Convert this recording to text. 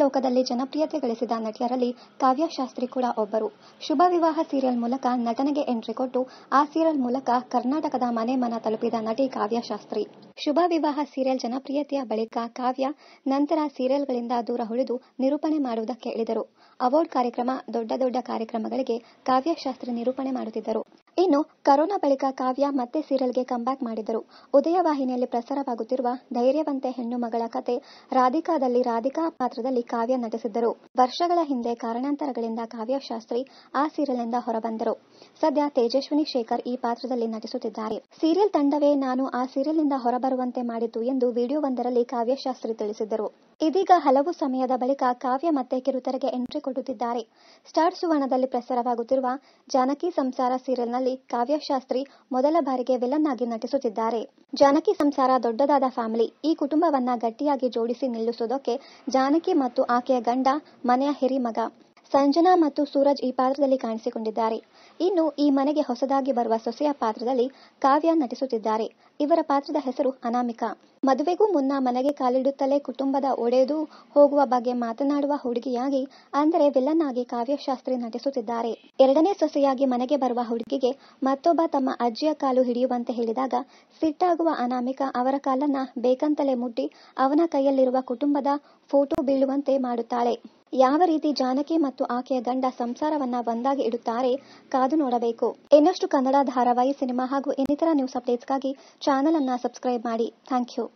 ಲೋಕದಲ್ಲಿ ಜನಪ್ರಿಯತೆ ಗಳಿಸಿದ ನಟಿಯರಲ್ಲಿ ಕಾವ್ಯ ಶಾಸ್ತ್ರಿ ಕೂಡ ಒಬ್ಬರು. ಶುಭ ವಿವಾಹ ಸೀರಿಯಲ್ ಮೂಲಕ ನಟನೆಗೆ ಎಂಟ್ರಿ ಕೊಟ್ಟು ಆ ಸೀರಿಯಲ್ ಮೂಲಕ ಕರ್ನಾಟಕದ ಮನೆ ಮನ ತಲುಪಿದ ನಟಿ ಕಾವ್ಯ ಶಾಸ್ತ್ರಿ. ಶುಭ ವಿವಾಹ ಸೀರಿಯಲ್ ಜನಪ್ರಿಯತೆಯ ಬಳಿಕ ಕಾವ್ಯ ನಂತರ ಸೀರಿಯಲ್ಗಳಿಂದ ದೂರ ಉಳಿದು ನಿರೂಪಣೆ ಮಾಡುವುದಕ್ಕೆ ಇಳಿದರು. ಅವಾರ್ಡ್ ಕಾರ್ಯಕ್ರಮ, ದೊಡ್ಡ ದೊಡ್ಡ ಕಾರ್ಯಕ್ರಮಗಳಿಗೆ ಕಾವ್ಯ ಶಾಸ್ತ್ರಿ ನಿರೂಪಣೆ ಮಾಡುತ್ತಿದ್ದರು. ಇನ್ನು ಕರೋನಾ ಬಳಿಕ ಕಾವ್ಯ ಮತ್ತೆ ಸೀರಿಯಲ್ಗೆ ಕಂಬ್ಯಾಕ್ ಮಾಡಿದರು. ಉದಯ ವಾಹಿನಿಯಲ್ಲಿ ಪ್ರಸಾರವಾಗುತ್ತಿರುವ ಧೈರ್ಯವಂತೆ ಹೆಣ್ಣು ಮಗಳ ಕತೆ ರಾಧಿಕಾದಲ್ಲಿ ರಾಧಿಕಾ ಪಾತ್ರದಲ್ಲಿ ಕಾವ್ಯ ನಟಿಸಿದ್ದರು. ವರ್ಷಗಳ ಹಿಂದೆ ಕಾರಣಾಂತರಗಳಿಂದ ಕಾವ್ಯ ಶಾಸ್ತ್ರಿ ಆ ಸೀರಿಯಲ್ನಿಂದ ಹೊರಬಂದರು. ಸದ್ಯ ತೇಜಸ್ವಿನಿ ಶೇಖರ್ ಈ ಪಾತ್ರದಲ್ಲಿ ನಟಿಸುತ್ತಿದ್ದಾರೆ. ಸೀರಿಯಲ್ ತಂಡವೇ ನಾನು ಆ ಸೀರಿಯಲ್ನಿಂದ ಹೊರಬರುವಂತೆ ಮಾಡಿತು ಎಂದು ವಿಡಿಯೋವೊಂದರಲ್ಲಿ ಕಾವ್ಯ ಶಾಸ್ತ್ರಿ ತಿಳಿಸಿದ್ದರು. ಇದೀಗ ಹಲವು ಸಮಯದ ಬಳಿಕ ಕಾವ್ಯ ಮತ್ತೆ ಕಿರುತೆರೆಗೆ ಎಂಟ್ರಿ ಕೊಡುತ್ತಿದ್ದಾರೆ. ಸ್ಟಾರ್ ಸುವರ್ಣದಲ್ಲಿ ಪ್ರಸಾರವಾಗುತ್ತಿರುವ ಜಾನಕಿ ಸಂಸಾರ ಸೀರಿಯಲ್ನಲ್ಲಿ ಕಾವ್ಯ ಶಾಸ್ತ್ರಿ ಮೊದಲ ಬಾರಿಗೆ ವಿಲನ್ ಆಗಿ ನಟಿಸುತ್ತಿದ್ದಾರೆ. ಜಾನಕಿ ಸಂಸಾರ ದೊಡ್ಡದಾದ ಫ್ಯಾಮಿಲಿ. ಈ ಕುಟುಂಬವನ್ನ ಗಟ್ಟಿಯಾಗಿ ಜೋಡಿಸಿ ನಿಲ್ಲಿಸೋದಕ್ಕೆ ಜಾನಕಿ ಮತ್ತು ಆಕೆಯ ಗಂಡ, ಮನೆಯ ಹಿರಿಮಗ ಸಂಜನಾ ಮತ್ತು ಸೂರಜ್ ಈ ಪಾತ್ರದಲ್ಲಿ ಕಾಣಿಸಿಕೊಂಡಿದ್ದಾರೆ. ಇನ್ನು ಈ ಮನೆಗೆ ಹೊಸದಾಗಿ ಬರುವ ಸೊಸೆಯ ಪಾತ್ರದಲ್ಲಿ ಕಾವ್ಯ ನಟಿಸುತ್ತಿದ್ದಾರೆ. ಇವರ ಪಾತ್ರದ ಹೆಸರು ಅನಾಮಿಕಾ. ಮದುವೆಗೂ ಮುನ್ನ ಮನೆಗೆ ಕಾಲಿಡುತ್ತಲೇ ಕುಟುಂಬದ ಒಡೆದು ಹೋಗುವ ಬಗ್ಗೆ ಮಾತನಾಡುವ ಹುಡುಗಿಯಾಗಿ, ಅಂದರೆ ವಿಲನ್ ಆಗಿ ಕಾವ್ಯ ಶಾಸ್ತ್ರಿ ನಟಿಸುತ್ತಿದ್ದಾರೆ. ಎರಡನೇ ಸೊಸೆಯಾಗಿ ಮನೆಗೆ ಬರುವ ಹುಡುಗಿಗೆ ಮತ್ತೊಬ್ಬ ತಮ್ಮ ಅಜ್ಜಿಯ ಕಾಲು ಹಿಡಿಯುವಂತೆ ಹೇಳಿದಾಗ ಸಿಟ್ಟಾಗುವ ಅನಾಮಿಕಾ ಅವರ ಕಾಲನ್ನ ಬೇಕಂತಲೇ ಮುಟ್ಟಿ ಅವನ ಕೈಯಲ್ಲಿರುವ ಕುಟುಂಬದ ಫೋಟೋ ಬೀಳುವಂತೆ ಮಾಡುತ್ತಾಳೆ. ಯಾವ ರೀತಿ ಜಾನಕಿ ಮತ್ತು ಆಕೆಯ ಗಂಡ ಸಂಸಾರವನ್ನ ಒಂದಾಗಿ ಇಡುತ್ತಾರೆ, ಕಾದು ನೋಡಬೇಕು. ಇನ್ನಷ್ಟು ಕನ್ನಡ ಧಾರಾವಾಹಿ, ಸಿನಿಮಾ ಹಾಗೂ ಇನ್ನಿತರ ನ್ಯೂಸ್ ಅಪ್ಡೇಟ್ಸ್ಗಾಗಿ ಚಾನೆಲ್ ಅನ್ನ ಸಬ್ಸ್ಕ್ರೈಬ್ ಮಾಡಿ. Thank you.